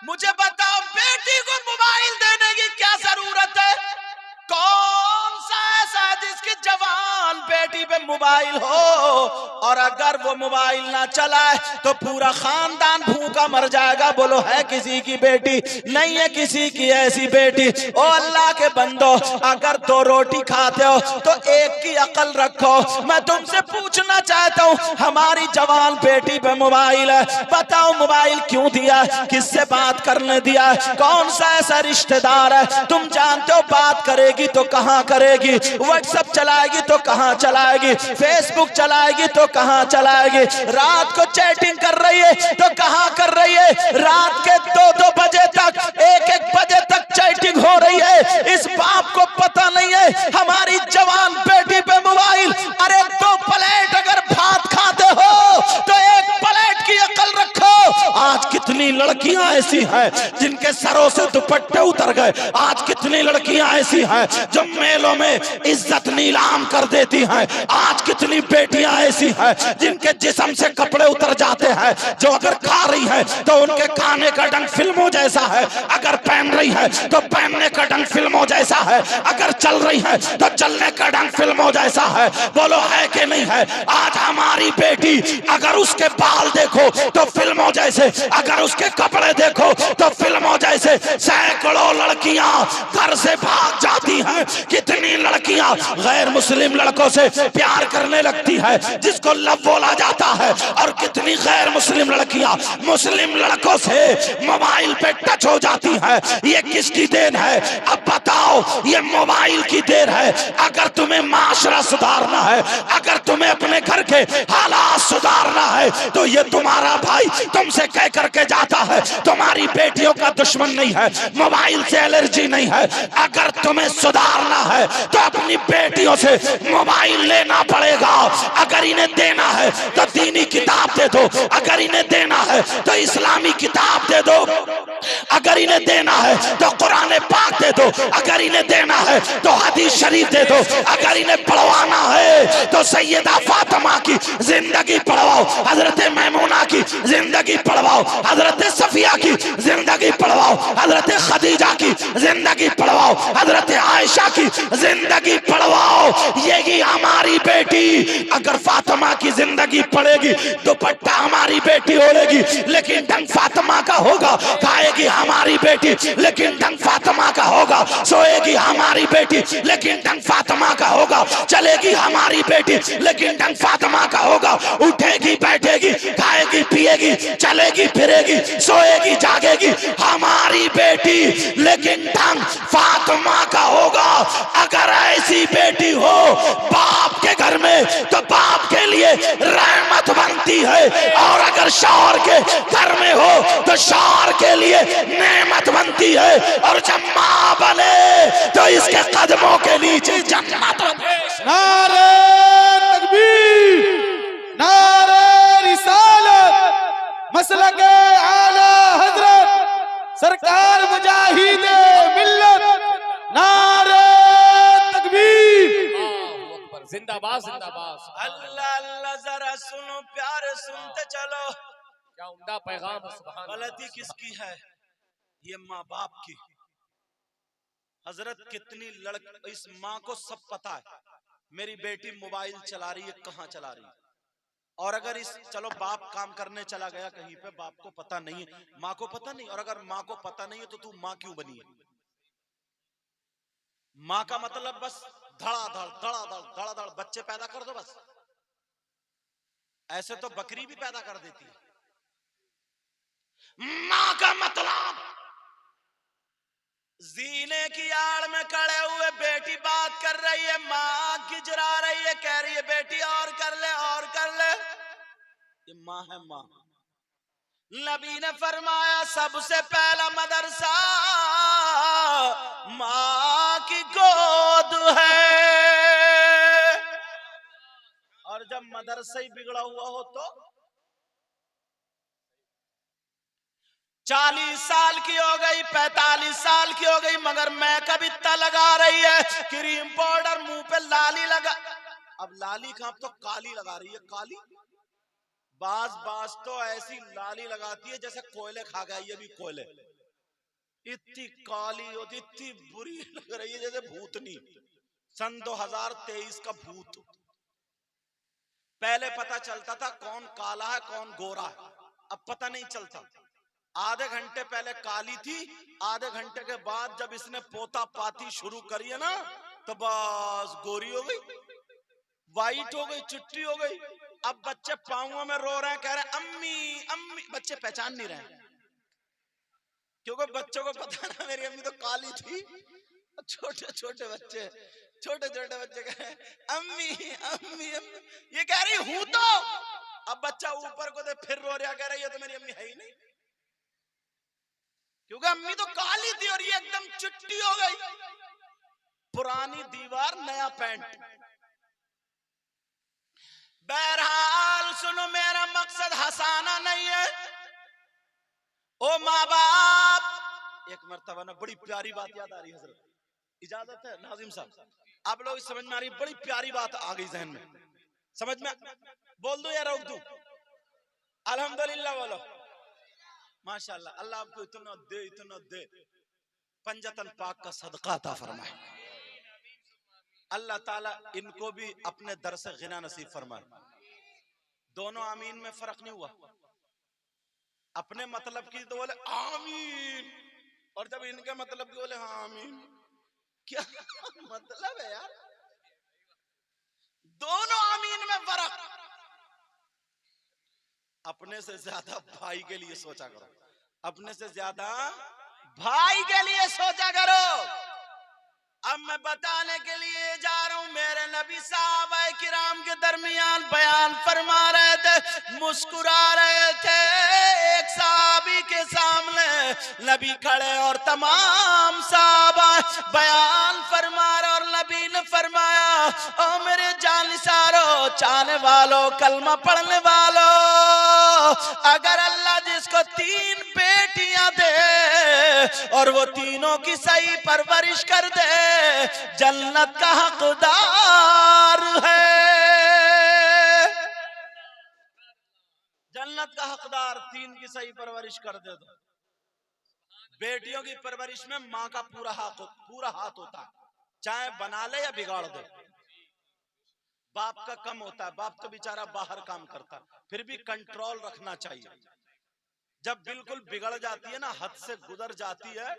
मुझे बताओ बेटी को मोबाइल देने की क्या जरूरत है? कौन सा ऐसा है जिसकी जवान बेटी पे मोबाइल हो और अगर वो मोबाइल ना चलाए तो पूरा खानदान भूखा मर जाएगा? बोलो है किसी की बेटी? नहीं है किसी की ऐसी बेटी। ओ अल्लाह के बंदो, अगर 2 रोटी खाते हो तो एक की अकल रखो। मैं तुमसे पूछना चाहता हूँ, हमारी जवान बेटी पे मोबाइल है, बताओ मोबाइल क्यों दिया? किससे बात करने दिया? कौन सा ऐसा रिश्तेदार है? तुम जानते हो बात करेगी तो कहां करेगी, व्हाट्सएप चलाएगी तो कहां चलाएगी, फेसबुक चलाएगी तो कहां चलाएगी, रात को चैटिंग कर रही है तो कहां कर रही है, रात के 2-2 बजे तक 1-1 बजे तक चैटिंग हो रही है। इस बाप को पता नहीं है हमारी जवान बेटी पे मोबाइल। अरे 2 प्लेट अगर भात खाते हो तो 1 प्लेट की अकल रखो। आज कितनी लड़कियां ऐसी हैं जिनके सरों से दुपट्टे उतर गए। आज कितनी लड़कियां ऐसी हैं जो मेलों में इज्जत नीलाम कर देती हैं। आज कितनी बेटियां ऐसी हैं जिनके जिस्म से कपड़े उतर जाते हैं, जो अगर खा रही है तो उनके खाने का ढंग फिल्मों जैसा है, अगर पहन रही है तो पहनने का ढंग फिल्मों जैसा है, अगर चल रही है तो चलने का ढंग फिल्मों जैसा है। बोलो है कि नहीं है? आज हमारी बेटी अगर उसके बाल देखो तो फिल्मों जैसे, अगर उसके कपड़े देखो तो फिल्मों जैसे। सैकड़ों लड़कियां घर से भाग जाती हैं। कितनी लड़कियां गैर मुस्लिम लड़कों से प्यार करने लगती है जिसको लव बोला जाता है, और कितनी गैर मुस्लिम लड़कियां मुस्लिम लड़कों से मोबाइल पे टच हो जाती है। ये किसकी देन है? अब बताओ, ये मोबाइल की देन है। अगर तुम्हें माशरा सुधारना है, अगर तुम्हें अपने घर के हालात सुधारना है तो ये तुम्हारा भाई तुमसे कह करके जाता है तुम्हारी बेटियों का दुश्मन नहीं है, मोबाइल से एलर्जी नहीं है। अगर तुम्हें सुधारना है तो अपनी बेटियों से मोबाइल लेना पड़ेगा। अगर इन्हें देना है तो दीनी किताब दे दो, अगर इन्हें देना है तो इस्लामी किताब दे दो, अगर इन्हें देना है तो कुरान पाक दे दो, अगर इन्हें देना है तो हदीस शरीफ दे दो, अगर इन्हें पढ़वाना है तो सैयदा फातिमा की जिंदगी पढ़वाओ, हजरत मैमूना की जिंदगी पढ़वाओ, हजरत सफिया की जिंदगी पढ़वाओ, हजरत खदीजा की जिंदगी पढ़वाओ, हजरत आयशा की जिंदगी पढ़वाओ। यही हमारी बेटी अगर फातिमा की जिंदगी पढ़ेगी, दुपट्टा हमारी बेटी ओढ़ेगी लेकिन ढंग फातिमा का होगा, खाएगी हमारी बेटी लेकिन ढंग फातिमा का होगा, सोएगी हमारी बेटी लेकिन ढंग फातिमा का होगा, चलेगी हमारी बेटी लेकिन ढंग फातिमा का होगा, उठेगी बैठेगी खाएगी पिएगी चलेगी फिरेगी सोएगी जागेगी हमारी बेटी लेकिन ढंग फातिमा का होगा। अगर ऐसी बेटी हो बाप के घर में तो बाप के लिए रहमत बनती है, और अगर शौहर के घर में हो तो शौहर के लिए नेमत बनती है, और जब मां बने तो इसके कदमों के नीचे जन्नत। नारे तकबीर, नारे रिसालत, मसलके आला हजरत सरकार मुजाहिद मिल्लत, नारे तकबीर। जिंदाबाद जिंदाबाद। अल्लाह अल्लाह, जरा सुनो प्यारे, सुनते चलो। क्या उम्दा पैगाम। सुभान अल्लाह। गलती किसकी है? ये माँ बाप की। हजरत कितनी इस माँ को सब पता है मेरी बेटी मोबाइल चला रही है, कहाँ चला रही है, और अगर इस चलो बाप काम करने चला गया कहीं पे, बाप को पता नहीं है, माँ को पता नहीं, और अगर माँ को पता नहीं है तो तू माँ क्यों बनी है? माँ का मतलब बस धड़ाधड़ धड़ाधड़ धड़ाधड़ बच्चे पैदा कर दो बस। ऐसे तो बकरी भी पैदा कर देती है। माँ का मतलब जीने की आड़ में खड़े हुए बेटी बात कर रही है, माँ गिजरा रही है, कह रही है बेटी और कर ले और कर ले। ये माँ है माँ। नबी ने फरमाया सबसे पहला मदरसा माँ की गोद है, और जब मदरसा ही बिगड़ा हुआ हो तो 40 साल की हो गई, 45 साल की हो गई, मगर मेकअप इतना लगा रही है, क्रीम पाउडर, मुंह पे लाली लगा। अब लाली कहां, तो काली लगा रही है, काली। बाज तो ऐसी लाली लगाती है जैसे कोयले खा गई, ये भी कोयले। इतनी काली होती, इतनी बुरी लग रही है जैसे भूतनी। सन 2023 का भूत। पहले पता चलता था कौन काला है कौन गोरा है, अब पता नहीं चलता। आधे घंटे पहले काली थी, आधे घंटे के बाद जब इसने पोता पाती शुरू करी है ना, तो बस गोरी हो गई, वाइट हो गई, चिट्टी हो गई। अब बच्चे पाँवों में रो रहे हैं, कह रहे हैं अम्मी अम्मी। बच्चे पहचान नहीं रहे हैं, क्योंकि बच्चों को पता ना मेरी अम्मी तो काली थी। छोटे छोटे बच्चे कह रहे हैं अम्मी अम्मी अम्मी, ये कह रही हूं तो। अब बच्चा ऊपर को दे फिर रो रहा, कह रहा ये तो मेरी अम्मी है ही नहीं, क्योंकि अम्मी तो काली थी और ये एकदम चिट्टी हो गई। पुरानी दीवार नया पेंट। बहरहाल सुनो, मेरा मकसद हंसाना नहीं है। ओ माँ बाप, एक मर्तबा ना बड़ी प्यारी बात याद आ रही है हजरत, इजाजत है नाजिम साहब? आप लोग समझ में आ रही, बड़ी प्यारी बात आ गई जहन में, समझ में? बोल दो या रोक दो? अल्हम्दुलिल्लाह बोलो, माशाल्लाह। अल्लाह आपको इतना दे, पंजतन पाक का सदका अता फरमाए। अल्लाह ताला इनको भी अपने दर से गिना नसीब फरमाए। दोनों आमीन में फर्क नहीं हुआ। अपने मतलब की तो बोले आमीन, और जब इनके मतलब की बोले हाँ आमीन। क्या मतलब है यार? दोनों आमीन में फर्क। अपने से ज्यादा भाई के लिए सोचा करो, अपने से ज्यादा भाई के लिए सोचा करो। अब मैं बताने के लिए जा रहा हूं, मेरे नबी साहबा किराम के दरमियान बयान फरमा रहे थे, मुस्कुरा रहे थे। एक साहबी के सामने नबी खड़े और तमाम साहबा बयान फरमा रहे, और नबी ने फरमाया ओ मेरे जानिसारो, चाहने वालों, कलमा पढ़ने वालों, अगर अल्लाह जिसको 3 बेटियां दे और वो तीनों की सही परवरिश कर दे, जन्नत का हकदार है। जन्नत का हकदार 3 की सही परवरिश कर दे तो। बेटियों की परवरिश में माँ का पूरा हाथ होता है, चाहे बना ले या बिगाड़ दे। बाप का कम होता है, बाप तो बेचारा बाहर काम करता है, फिर भी कंट्रोल रखना चाहिए। जब बिल्कुल बिगड़ जाती है ना, हद से गुजर जाती है,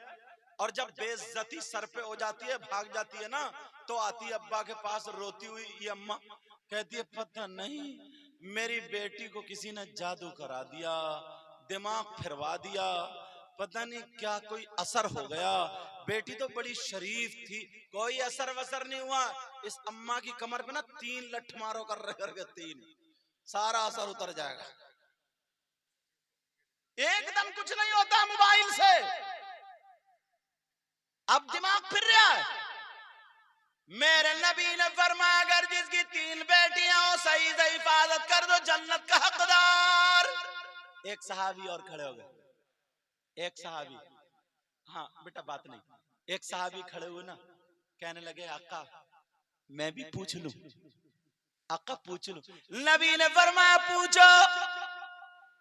और जब बेइज्जती सर पे हो जाती है, भाग जाती है ना, तो आती है अब्बा के पास रोती हुई, ये अम्मा कहती है पता नहीं मेरी बेटी को किसी ने जादू करा दिया, दिमाग फिरवा दिया, पता नहीं क्या कोई असर हो गया। बेटी तो बड़ी शरीफ थी, कोई असर वसर नहीं हुआ। इस अम्मा की कमर पे ना 3 लठ मारो करके 3, सारा असर उतर जाएगा। एकदम कुछ नहीं होता मोबाइल से। अब दिमाग फिर रहा है। मेरे नबी ने फरमाया अगर जिसकी 3 बेटियां हो, सही से हिफाजत कर दो, जन्नत का हकदार। एक सहाबी और खड़े हो गए, एक सहाबी, हाँ बेटा बात नहीं, एक सहाबी खड़े हुए ना, कहने लगे आका मैं भी पूछ लूं, आका पूछ लूं। नबी ने फरमाया पूछो।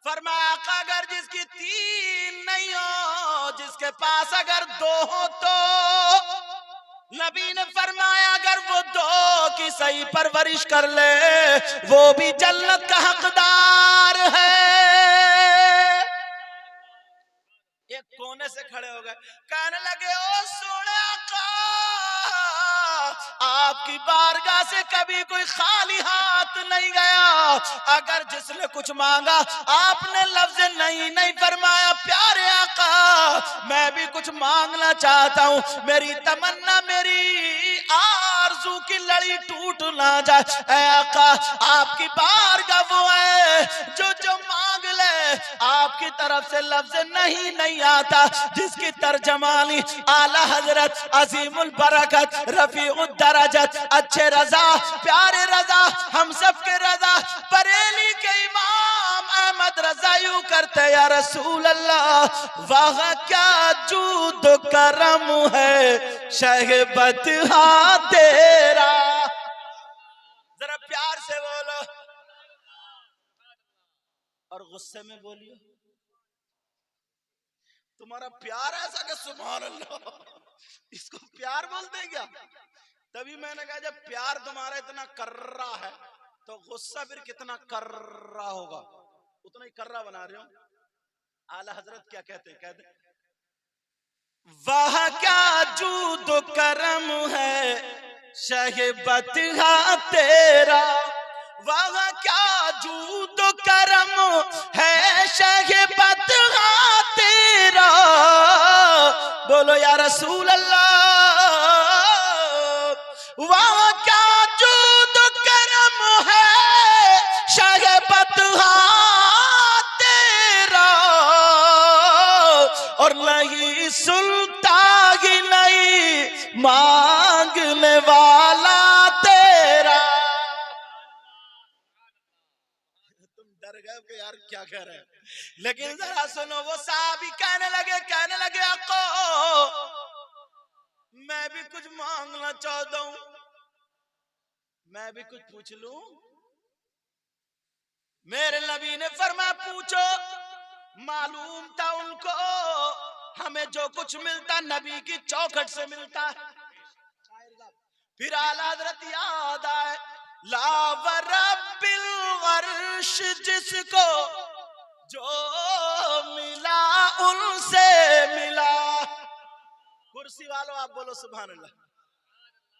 फरमाया आका अगर जिसकी 3 नहीं हो, जिसके पास अगर 2 हो तो। नबी ने फरमाया अगर वो 2 की सही परवरिश कर ले, वो भी जन्नत का हकदार है। एक कोने से खड़े हो गए, कहने लगे ओ सोने आका, आपकी बारगाह से कभी कोई खाली हाथ नहीं गया। अगर जिसने कुछ मांगा आपने लफ्ज नहीं फरमाया। प्यारे आका मैं भी कुछ मांगना चाहता हूँ, मेरी तमन्ना, मेरी आरज़ू की लड़ी टूट ना जाए। ऐ आका आपकी बारगाह वो है जो मांग ले, आपकी तरफ से लफ्ज नहीं आता, जिसकी तर्जमानी आला हजरत अजीमुल बरकत रफीउद दरजत अच्छे रजा प्यारे रजा हम सब के रजा बरेली के इमाम अहमद रजा यूं करते, या रसूल अल्लाह वाह क्या जूद करम है शहबत हा तेरा। जरा प्यार से बोलो और गुस्से में बोलिए। तुम्हारा प्यार ऐसा कि सुभान अल्लाह, इसको प्यार बोलते हैं क्या? तभी मैंने कहा जब प्यार तुम्हारा इतना कर्रा है तो गुस्सा फिर कितना कर्रा होगा, उतना ही कर्रा बना रहे हो। आला हजरत क्या कहते हैं? कहते वाह क्या जूद करम है शहबत तेरा, वाह क्या जूद करम है शहबत तेरा, बोलो या रसूल अल्लाह। वाह क्या जूद करम है शहबत तेरा, और नहीं सुनता ही नहीं मांगने वाला तेरा। तुम डर गए कि यार क्या कह रहे हैं, लेकिन जरा सुनो। वो साहबी कहने लगे अको मैं भी कुछ मांगना चाहता हूं, मैं भी कुछ पूछ लूं। मेरे नबी ने फरमाया पूछो। मालूम था उनको हमें जो कुछ मिलता नबी की चौखट से मिलता है। फिर आला हज़रत याद आए, ला व रब्बिल अर्श जिसको जो मिला उनसे मिला। कुर्सी वालों आप बोलो सुभान अल्लाह।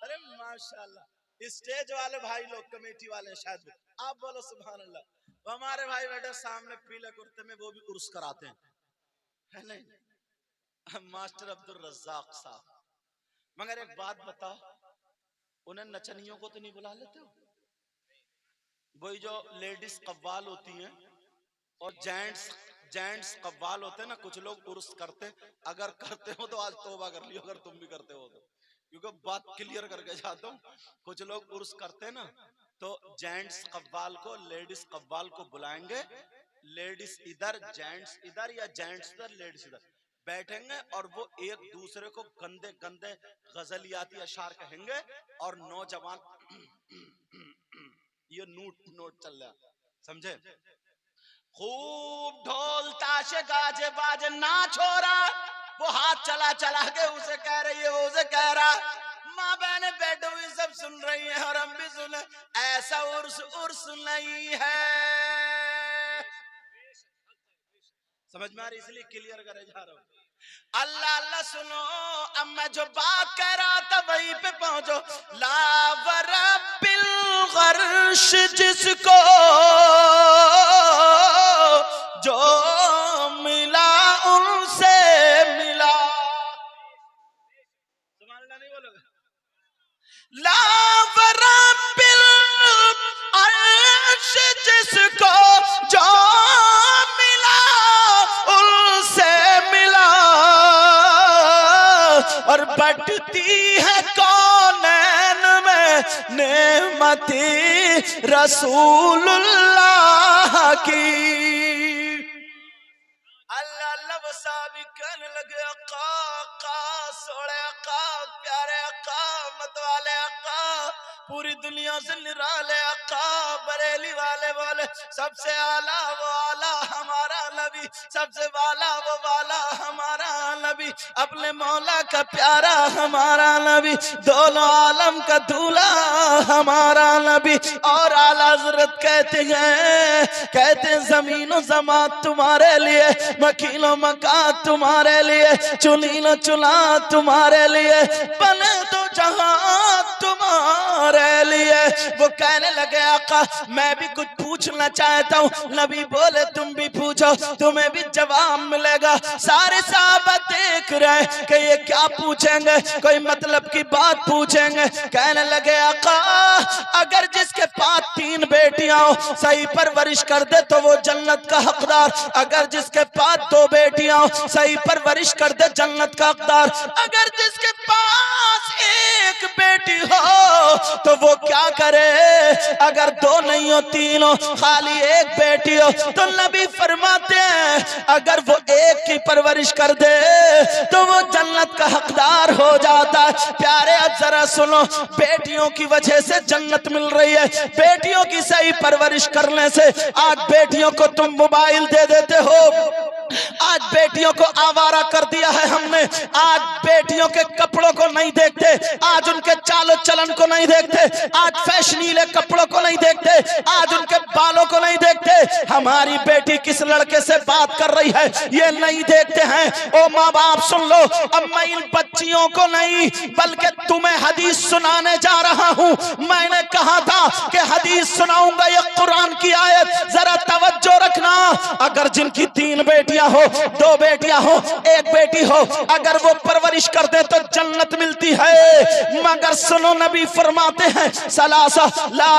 अरे माशाल्लाह, स्टेज वाले भाई लोग कमेटी वाले शायद आप बोलो सुभान अल्लाह। वो हमारे भाई बैठे सामने पीले कुर्ते में, वो भी उर्स कराते हैं, है नहीं? मास्टर अब्दुल रज़्ज़ाक साहब। मगर एक बात बताओ, उन्हें नचनियों को तो नहीं बुला लेते हो? वही जो लेडीज कव्वाल होती हैं और जेंट्स कव्वाल होते हैं ना, कुछ लोग उर्स करते, अगर करते हो तो आज तौबा कर लियो अगर तुम भी करते हो तो, क्योंकि बात क्लियर करके जाता हूँ। कुछ लोग उर्स करते ना तो जेंट्स कव्वाल को लेडीज कव्वाल को बुलाएंगे, लेडीज इधर जेंट्स इधर या जेंट्स इधर लेडीज इधर बैठेंगे और वो एक दूसरे को गंदे गंदे गजलियाती अशार कहेंगे और नौजवान ये नोट चल रहा, समझे? खूब ढोल ताशे गाजे बाजे नाच हो रहा, वो हाथ चला चला के उसे कह रही है, वो उसे कह रहा, माँ बहने बैठे हुए सब सुन रही हैं और हम भी सुने। ऐसा उर्स नहीं है। समझ में आ रही, इसलिए क्लियर करे जा रहा हूँ। अल्लाह अल्लाह सुनो, अब मैं जो बात कह रहा था वहीं पे पहुंचो। ला व रब्बिल अर्श जिसको जो मिला उनसे मिला। सुभान अल्लाह नहीं बोलोगे? ला व रब्बिल अर्श जिसको जो मिला उनसे मिला, और बटती है कौनैन में नेमती रसूलुल्लाह की। अल्लाह अल्लाह वो साहबी कहने लगे अका अका सोड़े अका प्यारे अका मत वाले अका पूरी दुनिया से निराले अका बरेली वाले बोले सबसे आला वो आला हमारा नबी, सबसे वाला वो वाला हमारा नबी, अपने मौला का प्यारा हमारा नबी, दोनों आलम का दूल्हा हमारा नबी। और आला हज़रत कहते हैं जमीनो जमात तुम्हारे लिए, मकीनो मकान तुम्हारे लिए, चुनीनो चुला तुम्हारे लिए, बने तो जहां तुम्हारे लिए। वो कहने लगे आका मैं भी कुछ पूछना चाहता हूँ। नबी बोले तुम भी पूछो, तुम्हें भी जवाब मिलेगा। सारे साहबा देख रहे कि ये क्या पूछेंगे, कोई मतलब की बात पूछेंगे। कहने लगे आका अगर जिसके पास 3 बेटियां हो सही परवरिश कर दे तो वो जन्नत का हकदार, अगर जिसके पास 2 बेटियां हो सही परवरिश कर दे जन्नत का हकदार, अगर जिसके पास 1 बेटी हो तो वो क्या करे, अगर 2 नहीं हो 3 हो खाली 1 बेटी हो तो नबी फरमाते हैं अगर वो 1 की परवरिश कर दे तो वो जन्नत का हकदार हो जाता है। प्यारे अब जरा सुनो, बेटियों की वजह से जन्नत मिल रही है, बेटियों की सही परवरिश करने से। आज बेटियों को तुम मोबाइल दे देते हो, आज बेटियों को आवारा कर दिया है हमने। आज बेटियों के कपड़ों को नहीं देखते, आज उनके चालो चलन को नहीं देखते, आज फैशनीले कपड़ों को नहीं देखते, आज उनके बालों को नहीं देखते। हमारी बेटी किस लड़के से बात कर रही है ये नहीं देखते हैं। ओ माँ बाप सुन लो, अब मैं इन बच्चियों को नहीं बल्कि तुम्हें हदीस सुनाने जा रहा हूँ। मैंने कहा था कि हदीस सुनाऊंगा ये कुरान की आयत, जरा तवज्जो रखना। अगर जिनकी 3 बेटियां हो, 2 बेटियां हो, 1 बेटी हो, अगर वो परवरिश कर दे तो जन्नत मिलती है। मगर सुनो, नबी फरमाते हैं सलासा ला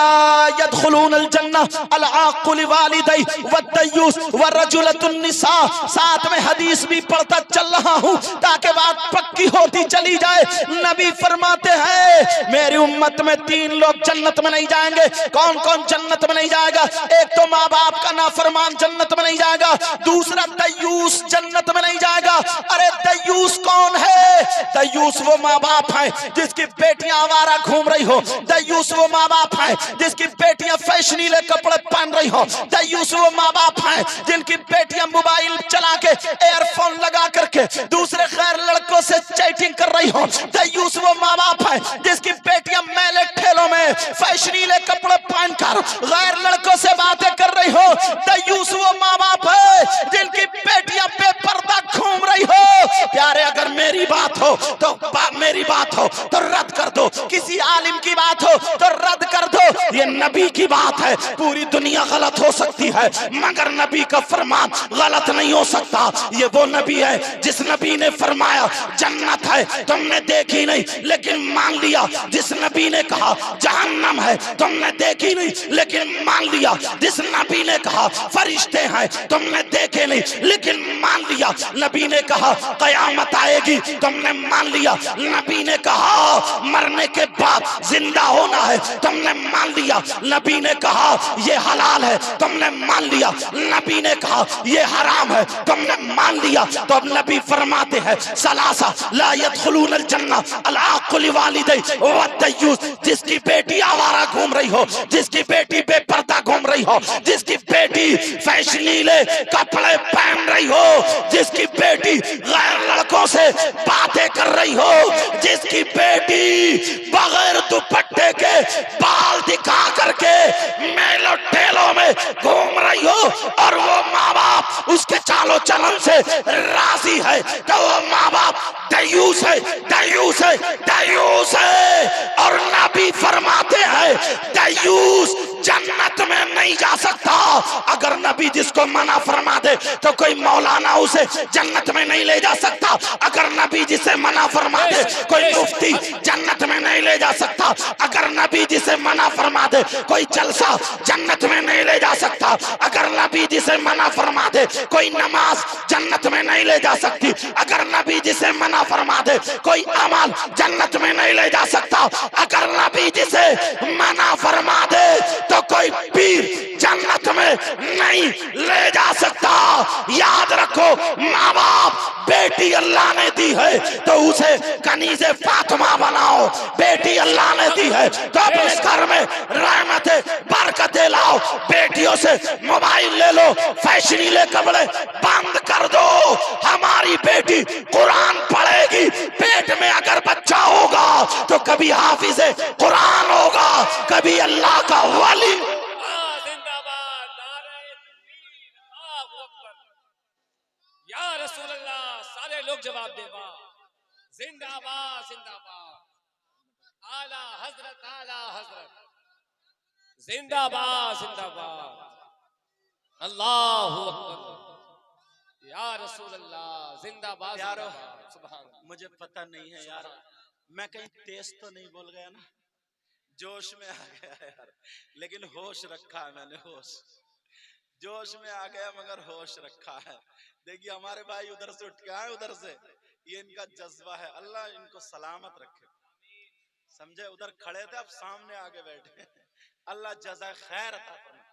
यदखुलूनल जन्नह अल आकुल वालिदै वद्दयूस वरजुलतुन निसा। साथ में हदीस भी पढ़ता चल रहा हूं ताकि बात पक्की होती चली जाए। नबी फरमाते हैं मेरी उम्मत में 3 लोग जन्नत में नहीं जाएंगे। कौन कौन जन्नत में नहीं जाएगा? एक तो माँ बाप का नाफरमान जन्नत में नहीं जाएगा, दूसरा दयूस जन्नत में नहीं जाएगा। अरे दयूस कौन है? दयूस वो माँ बाप है जिसकी बेटियां आवारा घूम रही हो। दयूस वो माँ बाप है जिसकी बेटियां फैशनीले कपड़े पहन रही हो। दयूस वो माँ बाप है जिनकी बेटियां मोबाइल चला के एयरफोन लगा करके दूसरे गैर लड़कों से चैटिंग कर रही हो। दयूस वो माँ बाप है जिसकी बेटियां मेले ठेलों में फैशनीले कपड़े पहनकर गैर लड़कों से बातें कर रही हो। दयूस वो माँ बाप है जिनकी बेटियां बेपर्दा घूम रही हो। प्यारे, अगर मेरी बात हो तो मेरी बात हो तो रद्द कर दो, किसी आलिम की बात हो तो रद्द कर दो। ये नबी की बात है। पूरी दुनिया गलत हो सकती है मगर नबी का फरमान गलत नहीं हो सकता। ये वो नबी है जिस नबी ने फरमाया जन्नत है तुमने देखी नहीं लेकिन मान लिया। जिस नबी ने कहा जहन्नम है तुमने देखी नहीं लेकिन मान लिया। जिस नबी ने कहा फरिश्ते हैं तुमने देखे नहीं लेकिन मान लिया। नबी ने कहा कयामत आएगी तुमने मान लिया। नबी ने कहा मरने के बाद जिंदा होना है तुमने मान लिया। नबी ने कहा ये हलाल है तुमने मान लिया। नबी ने कहा ये हराम है तुमने मान लिया। तो अब नबी फरमाते हैं सलासा ला यदखुलूनल जन्नह अल आकुल वालिदै वद्दयूस। जिसकी बेटी आवारा घूम रही हो, जिसकी बेटी बेपर्दा घूम रही हो, जिसकी बेटी फैशनीले कपड़े पहन रही हो, जिसकी बेटी गैर लड़कों से बातें कर रही हो, जिसकी बेटी बगैर दुपट्टे के बाल दिखा करके मेलो ठेलों में घूम रही हो और वो माँ बाप उसके चालो चलन से राजी है, तो वो माँ बाप दयूस है, दयूस है, दयूस है। और नबी फरमाते हैं दयूस जन्नत में नहीं जा सकता। अगर नबी जिसको मना फरमा दे तो कोई मौलाना उसे जन्नत में नहीं ले जा सकता। अगर नबी जिसे मना फरमा दे कोई मुफ्ती जन्नत में नहीं ले जा सकता। अगर नबी जिसे मना फरमा दे कोई जलसा जन्नत में नहीं ले जा सकता। अगर नबी जिसे मना फरमा दे कोई नमाज जन्नत में नहीं ले जा सकती। अगर नबी जिसे मना फरमा दे कोई अमल जन्नत में नहीं ले जा सकता। अगर नबी जिसे मना फरमा दे तो कोई पीर जन्नत में नहीं ले जा सकता। याद रखो, माँ बाप बेटी अल्लाह ने दी है तो उसे कनीज़े फातिमा बनाओ। बेटी अल्लाह ने दी है तो अपने घर में रहमतें बरकतें लाओ। बेटियों से मोबाइल ले लो, फैशनीले कपड़े बंद कर दो। हमारी बेटी कुरान पढ़ेगी, पेट में अगर बच्चा होगा तो कभी हाफिज़े कुरान होगा, कभी अल्लाह का वली। जिंदाबाद, नारे तकबीर, अल्लाहू अकबर, या रसूल अल्लाह। सारे लोग जवाब दे वाह। जिंदाबाद, जिंदाबाद, आला हजरत, आला हजरत, जिंदाबाद, जिंदाबाद, अल्लाहू अकबर, या रसूल अल्लाह, जिंदाबाद, यारो, जिंदाबाद, सुभान अल्लाह। मुझे पता नहीं है यार, मैं कहीं तेज तो नहीं बोल गया ना, जोश में आ गया यार, लेकिन होश रखा है मैंने, होश, जोश में आ गया मगर होश रखा है। देखिए हमारे भाई उधर से उठ के आए, उधर से, ये इनका जज्बा है। अल्लाह इनको सलामत रखे, समझे? उधर खड़े थे, अब सामने आगे बैठे। अल्लाह जज़ा खैर अता फरमाए।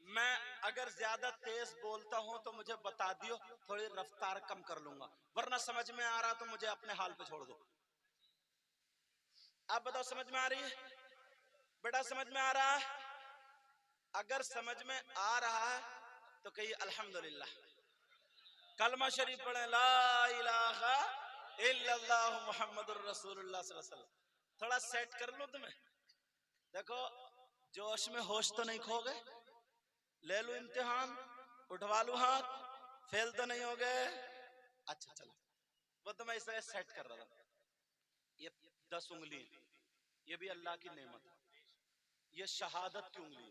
मैं अगर ज्यादा तेज बोलता हूं तो मुझे बता दियो, थोड़ी रफ्तार कम कर लूंगा, वरना समझ में आ रहा तो मुझे अपने हाल पे छोड़ दो। आप बताओ समझ में आ रही है? बेटा समझ में आ रहा है? अगर समझ में आ रहा है तो कहिए अल्हम्दुलिल्लाह, कलमा शरीफ पढ़े, ला इलाहा इल्लल्लाह मुहम्मदुर रसूलुल्लाह सल्लल्लाहु अलैहि वसल्लम। थोड़ा सेट कर लो तुम्हें। देखो जोश में होश तो नहीं खोगे, ले लो इम्तिहान, उठवा लो हाथ, फेल तो नहीं हो गए। अच्छा चलो, वो तो मैं इसे सेट कर रहा था। ये 10 उंगली, ये भी अल्लाह की नेमत है। ये शहादत की उंगली,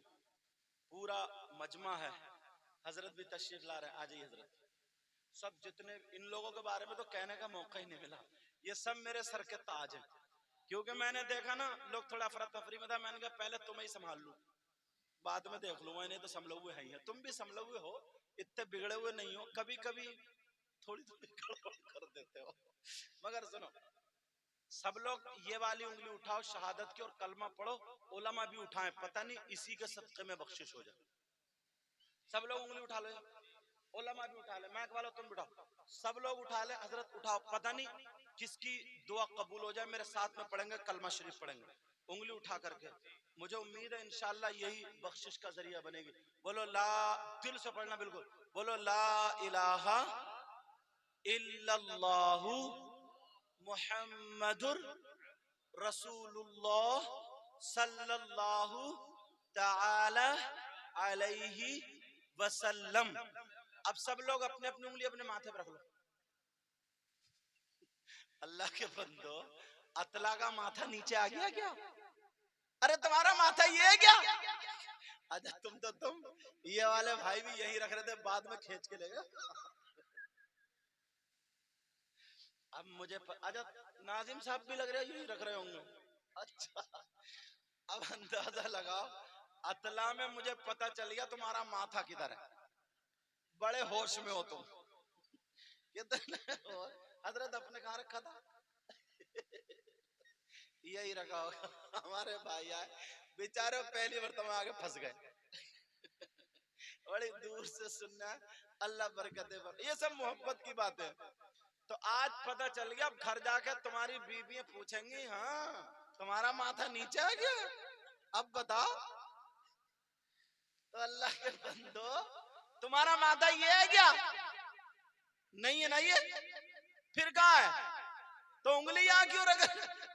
पूरा मजमा है। हजरत भी तशरीफ ला रहे हैं, आ जाइए हजरत। सब जितने इन लोगों के बारे में तो कहने का मौका ही नहीं मिला, ये सब मेरे सर के ताज हैं। क्योंकि मैंने देखा ना लोग थोड़ा अफरा तफरी में था, मैंने कहा पहले तुम्हें ही संभाल लूं, बाद में देख लूंगा, नहीं तो संभले हुए हैं। तुम भी संभले हुए हो, इतने बिगड़े हुए नहीं हो, कभी कभी थोड़ी थोड़ी गड़बड़ कर देते हो। मगर सुनो, सब लोग ये वाली उंगली उठाओ शहादत की और कलमा पढ़ो। उलमा भी उठाएं, पता नहीं इसी के सदक़े में बख्शिश हो जाए। सब लोग उंगली उठा लो, उलमा भी उठा ले, मैक वालों तुम उठाओ, सब लोग उठा ले, हजरत उठाओ, पता नहीं किसकी दुआ कबूल हो जाए। मेरे साथ में पढ़ेंगे, कलमा शरीफ पढ़ेंगे, उंगली उठा करके। मुझे उम्मीद है इंशाअल्लाह यही बख्शिश का जरिया बनेगी। बोलो ला, दिल से पढ़ना बिल्कुल, बोलो ला इलाहा इल्लल्लाहु मुहम्मदुर रसूलुल्लाह सल्लल्लाहु ताला अलैहि वसल्लम। अब सब लोग अपने अपनी उंगली अपने माथे पर रख लो। अल्लाह के बंदो, अतला का माथा नीचे आ गया क्या? अरे तुम्हारा माथा ये है क्या? अच्छा तुम ये वाले भाई भी यही रख रहे थे, बाद में खींच के ले गए। अब मुझे अच्छा नाजिम साहब भी लग रहे हैं यही रख रहे होंगे। अच्छा अब अंदाजा लगाओ, अतला में मुझे पता चल गया तुम्हारा माथा किधर है। बड़े होश में हो तुम, कितने हजरत अपने कहाँ रखा था? यही रखा होगा। हमारे भाई आए बेचारे, पहली मरतबा आगे फंस गए। बड़ी दूर से सुनना, अल्लाह बरकत दे। ये सब मोहब्बत की बात है। तो आज पता चल गया, अब घर जाके तुम्हारी बीवियां पूछेंगी, हाँ तुम्हारा माथा नीचे आ गया, अब बताओ। तो अल्लाह के बंदो, तुम्हारा माथा ये है क्या? नहीं है, नहीं है, फिर कहाँ है? तो उंगली यहाँ क्यों रख?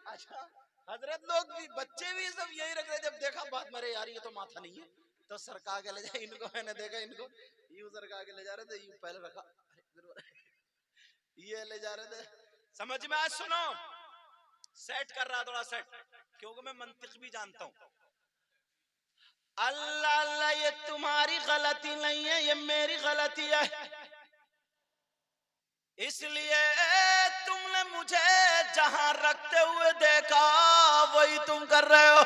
अच्छा हजरत लोग भी, बच्चे भी सब यही रख रहे। जब देखा बात, मेरे यार ये तो माथा नहीं है, तो सरका के ले जाए इनको। मैंने देखा इनको यूं सरका के ले जा रहे थे, यूं पहले रखा, ये ले जा रहे थे। समझ में आज? सुनो, सेट कर रहा थोड़ा सेट, क्योंकि मैं मंतिक भी जानता हूं। अल्लाह अल्लाह, ये तुम्हारी गलती नहीं है, ये मेरी गलती है। इसलिए तुमने मुझे जहां रखते हुए देखा वही तुम कर रहे हो।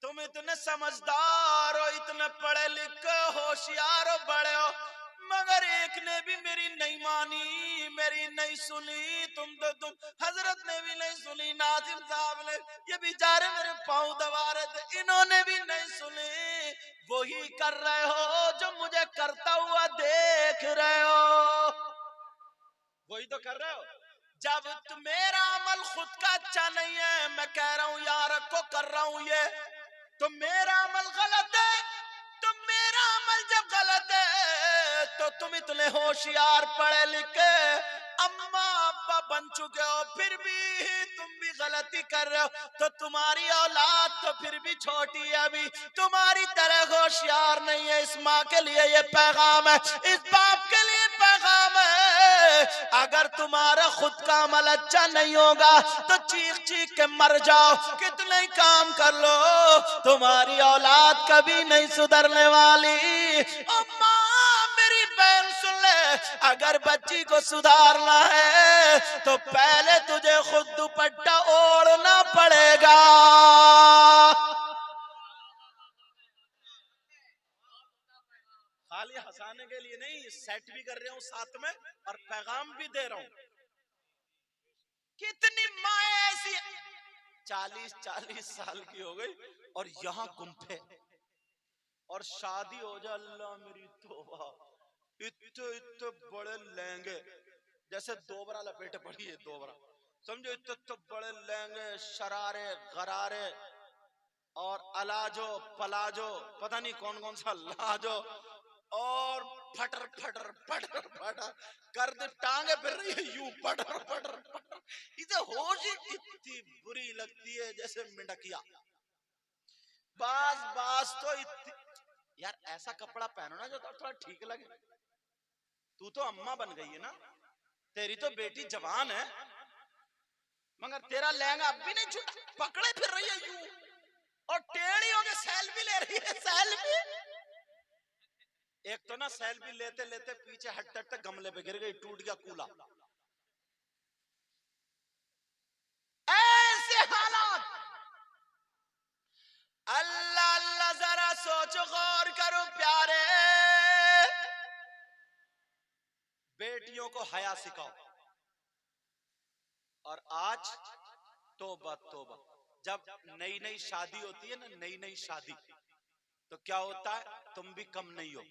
तुम इतने समझदार हो, इतने पढ़े लिखे होशियार हो, बड़े हो, मगर एक ने भी मेरी नहीं मानी, मेरी नहीं सुनी। तुम हजरत ने भी नहीं सुनी, नाजिम साहब ने, ये बेचारे मेरे पांव दबा रहे थे, इन्होंने भी नहीं सुनी। वही कर रहे हो जो मुझे करता हुआ देख रहे हो, वही तो कर रहे हो। जब मेरा अमल खुद का अच्छा नहीं है, मैं कह रहा हूं यार को कर रहा हूं ये, तो मेरा अमल गलत है। तो मेरा अमल जब गलत है, तो तुम इतने होशियार पढ़े लिखे अम्मा अब्बा बन चुके हो, फिर भी तुम भी गलती कर रहे हो। तो तुम्हारी औलाद तो फिर भी छोटी है, अभी तुम्हारी तरह होशियार नहीं है। इस माँ के लिए ये पैगाम है, इस बाप के लिए पैगाम है, अगर तुम्हारा खुद का अमल अच्छा नहीं होगा तो चीख चीख के मर जाओ, कितने ही काम कर लो, तुम्हारी औलाद कभी नहीं सुधरने वाली। अम्मा मेरी बहन सुन ले, अगर बच्ची को सुधारना है तो पहले तुझे खुद दुपट्टा ओढ़ना पड़ेगा। खाली हंसाने के लिए नहीं, सेट भी कर रहा हूं साथ में और पैगाम भी दे रहा हूं। कितनी माए ऐसी 40-40 साल की हो गई और यहाँ गुम्फे, और शादी हो जाए, अल्लाह मेरी तौबा, इतने इतने बड़े लहंगे, जैसे दोबरा लपेटे पड़ी है, दोबरा समझो, इतने इतने बड़े लहंगे, शरारे गरारे और अलाजो पलाजो, पता नहीं कौन कौन सा लाजो, और फटर फटर फटर फटर कर दे, टांगे फिर रही है यूं फटर फटर फटर। इसे होश ही इतनी बुरी लगती है जैसे मिंडकिया। बास बास तो इतनी, यार ऐसा कपड़ा पहनो ना जो थोड़ा ठीक लगे। तू तो अम्मा बन गई है ना, तेरी तो बेटी जवान है, मगर तेरा लहंगा अब भी नहीं छूटा, पकड़े फिर रही है यूं और टेढ़ी होके सेल्फी ले रही है। सेल्फी, एक तो ना सेल्फी लेते लेते पीछे हटते हटते गमले पे गिर गई, टूट गया कूला। ऐसे हालात, अल्लाह अल्लाह जरा सोचो गौर करो प्यारे, बेटियों को हया सिखाओ। और आज तौबा तौबा, जब नई नई शादी होती है ना, नई नई शादी, तो क्या होता है, तुम भी कम नहीं हो।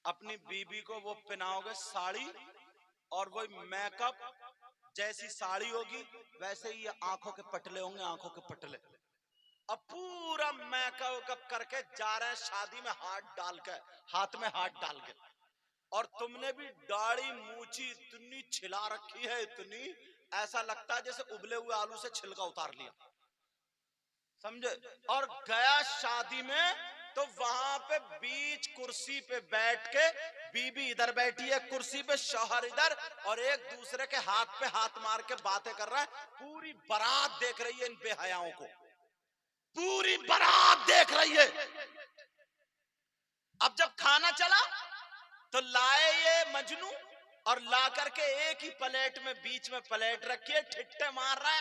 अपनी बीबी को वो पहनाओगे साड़ी, और वो मेकअप जैसी साड़ी होगी वैसे ही ये आंखों के पटले होंगे, आंखों के पटले। अब पूरा मेकअप करके जा रहे हैं शादी में, हाथ डाल के, हाथ में हाथ डाल के, और तुमने भी दाढ़ी मूछी इतनी छिला रखी है, इतनी ऐसा लगता है जैसे उबले हुए आलू से छिलका उतार लिया, समझे। और गया शादी में, तो वहां पे बीच कुर्सी पे बैठ के बीबी इधर बैठी है कुर्सी पे, शौहर इधर, और एक दूसरे के हाथ पे हाथ मार के बातें कर रहा है। पूरी बारात देख रही है इन बेहयाओं को, पूरी बारात देख रही है। अब जब खाना चला तो लाए ये मजनू, और ला करके एक ही प्लेट में, बीच में प्लेट रखी है, ठिट्टे मार रहा है,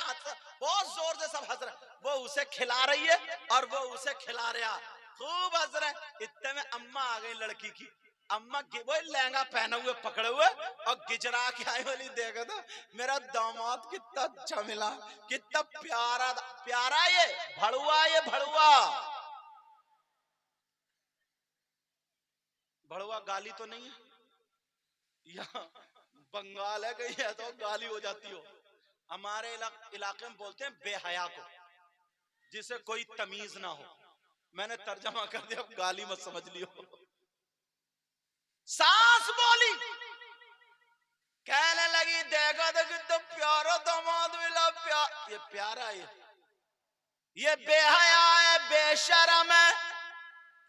बहुत जोर से सब हंस रहे। वो उसे खिला रही है और वो उसे खिला रहा, खूब हंस रहे। इतने में अम्मा आ गई लड़की की। अम्मा वो लहंगा पहने हुए पकड़े हुए और गिजरा के आई वाली, देखा था मेरा दामाद कितना अच्छा मिला, कितना प्यारा प्यारा, ये भड़ुआ, ये भड़ुआ। भड़ुआ गाली तो नहीं है, यहाँ बंगाल है कहीं है तो गाली हो जाती हो। हमारे इलाके में बोलते हैं बेहया को, जिसे कोई तमीज ना हो। मैंने तर्जमा कर दिया, गाली मत समझ लियो। सास बोली, कहने लगी देखो तो कितना प्यारा दामाद मिला, ये प्यारा है, ये बेहया है, बेशरम है।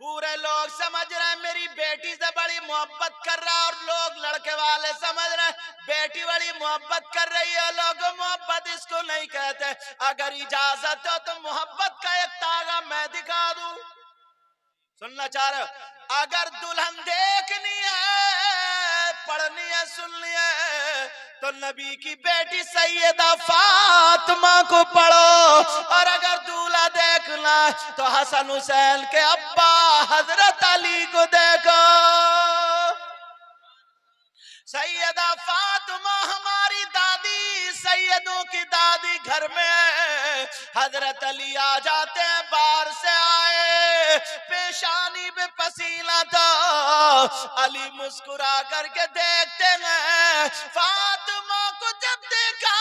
पूरे लोग समझ रहे हैं मेरी बेटी से बड़ी मोहब्बत कर रहा है, और लोग लड़के वाले समझ रहे हैं बेटी बड़ी मोहब्बत कर रही है। लोग मोहब्बत इसको नहीं कहते। अगर इजाजत हो तो मोहब्बत का एक तागा मैं दिखा दूं, सुनना चाह रहे हो? अगर दुल्हन देखनी है, पढ़नी है, सुननी है, तो नबी की बेटी सैयदा फातिमा को पढ़ो। और अगर दूल्हा देखना तो हसन हुसैन के अब्बा हजरत अली को देखो। सैयदा फातिमा हमारी दादी, सैयदों की दादी घर में, हजरत अली आ जाते हैं, बाहर से आए, पेशानी पे पसीना था, अली मुस्कुरा करके देखते हैं। फातिमा को जब देखा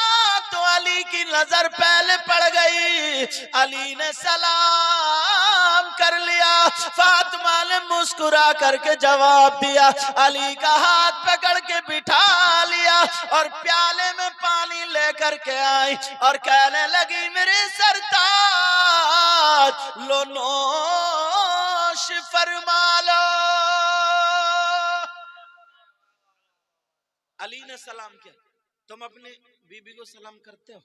तो अली की नजर पहले पड़ गई, अली ने सलाम कर लिया, फातिमा ने मुस्कुरा करके जवाब दिया, अली का हाथ पकड़ के बिठा लिया और प्याले में पानी लेकर के आई और कहने लगी मेरे सरताज लो नोश फरमा लो। अली ने सलाम किया। तुम अपनी बीबी को सलाम करते हो?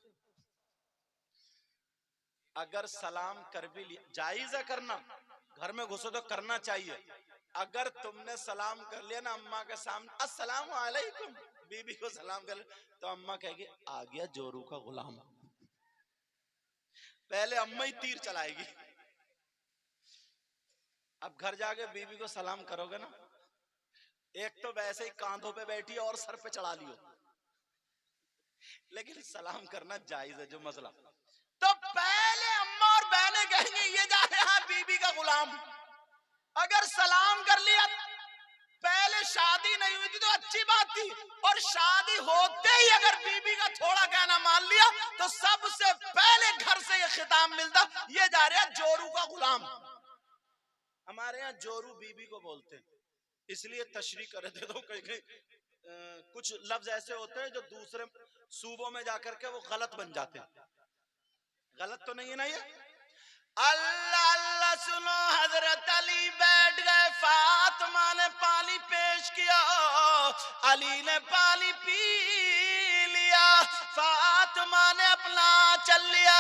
अगर सलाम कर भी लिया, जायज है करना, घर में घुसो तो करना चाहिए। अगर तुमने सलाम कर लिया ना अम्मा के सामने, अस्सलाम वालेकुम, बीबी को सलाम कर लिया, तो अम्मा कहेगी आ गया जोरू का गुलाम। पहले अम्मा ही तीर चलाएगी। अब घर जाके बीबी को सलाम करोगे ना, एक तो वैसे ही कांधों पे बैठी है और सर पे चढ़ा लियो, लेकिन सलाम करना जायज है जो मसला। तो पहले अम्मा और बहनें कहेंगे ये जा रहा है बीबी का गुलाम। अगर सलाम कर लिया, पहले शादी नहीं हुई थी तो अच्छी बात थी, और शादी होते ही अगर बीबी का थोड़ा कहना मान लिया तो सबसे पहले घर से ये खिताब मिलता, ये जा रहा है जोरू का गुलाम। हमारे यहाँ जोरू बीबी को बोलते हैं। इसलिए तशरीह कर देता हूं, कहीं कहीं कुछ लफ्ज ऐसे होते हैं जो दूसरे सूबों में जाकर के वो गलत बन जाते हैं। गलत तो नहीं है ना ये? अल्लाह अल्लाह सुनो, हजरत अली बैठ गए, फातिमा ने पानी पेश किया, अली ने पानी पी लिया, फातिमा ने अपना चल लिया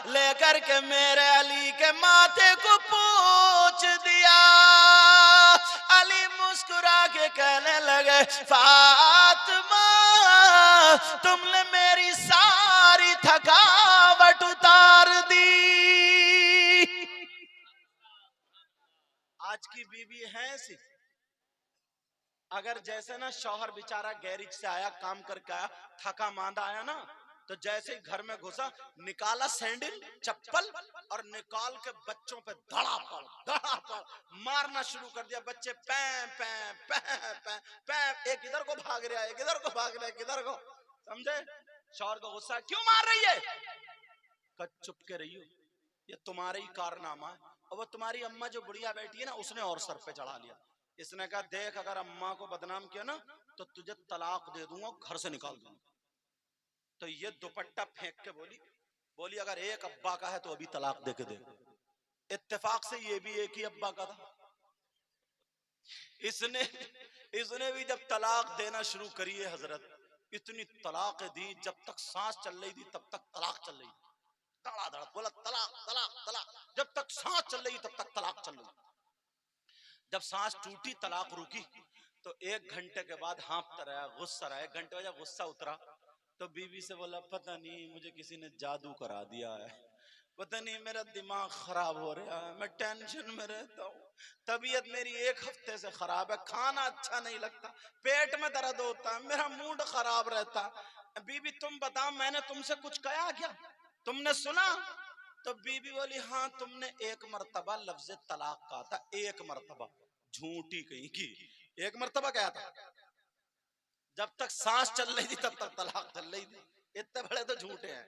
लेकर के मेरे अली के माथे को पोंछ दिया। अली मुस्कुरा के कहने लगे, फातिमा तुमने मेरी सारी थकावट उतार दी। आज की बीवी है ऐसी, अगर जैसे ना शौहर बेचारा गैरेज से आया, काम करके आया, थका मांदा आया ना, तो जैसे ही घर में घुसा, निकाला सैंडल चप्पल और निकाल के बच्चों पे धड़ापड़ मारना शुरू कर दिया। बच्चे पै पै पै पै पै, एक इधर को भाग रहा है, एक इधर को भाग रहा है, किधर को, समझे? शौहर को गुस्सा, क्यों मार रही है? चुप के रही हो, ये तुम्हारे ही कारनामा है। और वो तुम्हारी अम्मा जो बुढ़िया बैठी है ना, उसने और सर पे चढ़ा लिया। इसने कहा, देख अगर अम्मा को बदनाम किया ना तो तुझे तलाक दे दूंगा, घर से निकाल दूंगा। तो ये दुपट्टा फेंक के बोली अगर एक अब्बा का है तो अभी तलाक दे के दे। इत्तेफाक से ये भी एक ही अब्बा का था। इसने भी जब तलाक देना शुरू करी है हजरत, इतनी तलाक दी, जब तक सांस चल रही थी तब तक तलाक चल रही, धड़ाधड़ बोला तलाक तलाक तलाक, जब तक सांस चल रही तब तक तलाक चल रही। जब सांस टूटी, तलाक रुकी, तो 1 घंटे के बाद हाँफता रहा, गुस्सा रहा। 1 घंटे बाद जब गुस्सा उतरा तो बीवी से बोला, पता नहीं मुझे किसी ने जादू करा दिया है, पता नहीं मेरा दिमाग खराब हो रहा है, मैं टेंशन में रहता हूँ, तबीयत मेरी 1 हफ्ते से खराब है, खाना अच्छा नहीं लगता, पेट में दर्द होता है, मेरा मूड खराब रहता है। बीवी तुम बताओ, मैंने तुमसे कुछ कहा क्या? तुमने सुना? तो बीबी बोली, हाँ तुमने 1 मर्तबा लफ्ज तलाक कहा था, 1 मर्तबा। झूठी कहीं की, 1 मर्तबा क्या था? जब तक सांस चल रही थी तब तक तलाक चल रही थी। इतने बड़े तो झूठे हैं।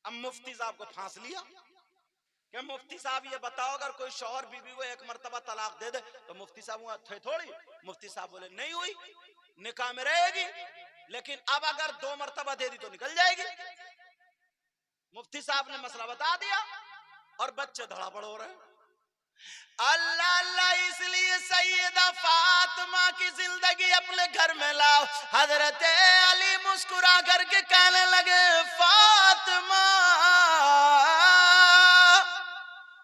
अब मुफ्ती साहब को फांस लिया। क्या मुफ्ती साहब ये बताओ, अगर कोई शौहर बीबी को 1 मर्तबा तलाक दे दे तो मुफ्ती साहब थे थोड़ी। मुफ्ती साहब बोले, नहीं हुई, निकाह में रहेगी, लेकिन अब अगर 2 मर्तबा दे दी तो निकल जाएगी। मुफ्ती साहब ने मसला बता दिया और बच्चे धड़ापड़ हो रहे हैं। अल्लाह अल्लाह, इसलिए सैयदा फातिमा की जिंदगी अपने घर में लाओ। हजरत अली मुस्कुरा करके कहने लगे, फातिमा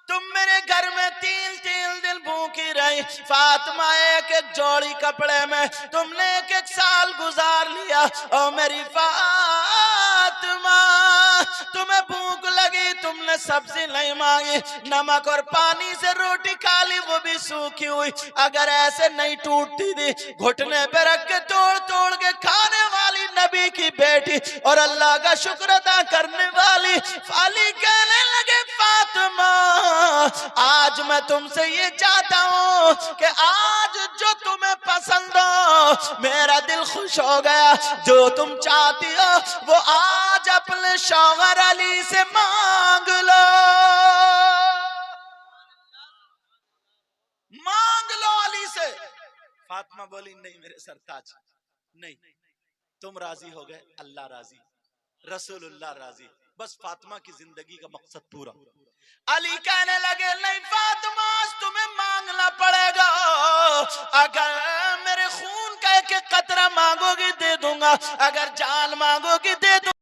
तुम मेरे घर में 3 दिन भूखी रही। फातिमा, एक जोड़ी कपड़े में तुमने 1 साल गुजार लिया। और मेरी फातिमा, तुम्हें भूख लगी, तुमने सब्जी नहीं मांगी, नमक और पानी से रोटी खा ली, वो भी सूखी हुई। अगर ऐसे नहीं टूटती थी, घुटने पे रख के तोड़ तोड़ के खाने वाली नबी की बेटी और अल्लाह का शुक्र अदा करने वाली। अली कहने लगे, फातिमा आज मैं तुमसे ये चाहता हूँ कि आज जो तुम्हें पसंद हो, मेरा दिल खुश हो गया, जो तुम चाहती हो वो आज अपने शौहर अली से मांग लो, मांग लो अली से। फातिमा बोली, नहीं मेरे सरताज, नहीं, तुम राजी हो गए, अल्लाह राजी, रसूलुल्लाह राजी, बस फातिमा की जिंदगी का मकसद पूरा। अली कहने लगे, नहीं फातिमा, तुम्हें मांगना पड़ेगा। अगर मेरे खून का 1 कतरा मांगोगी दे दूंगा, अगर जान मांगोगी दे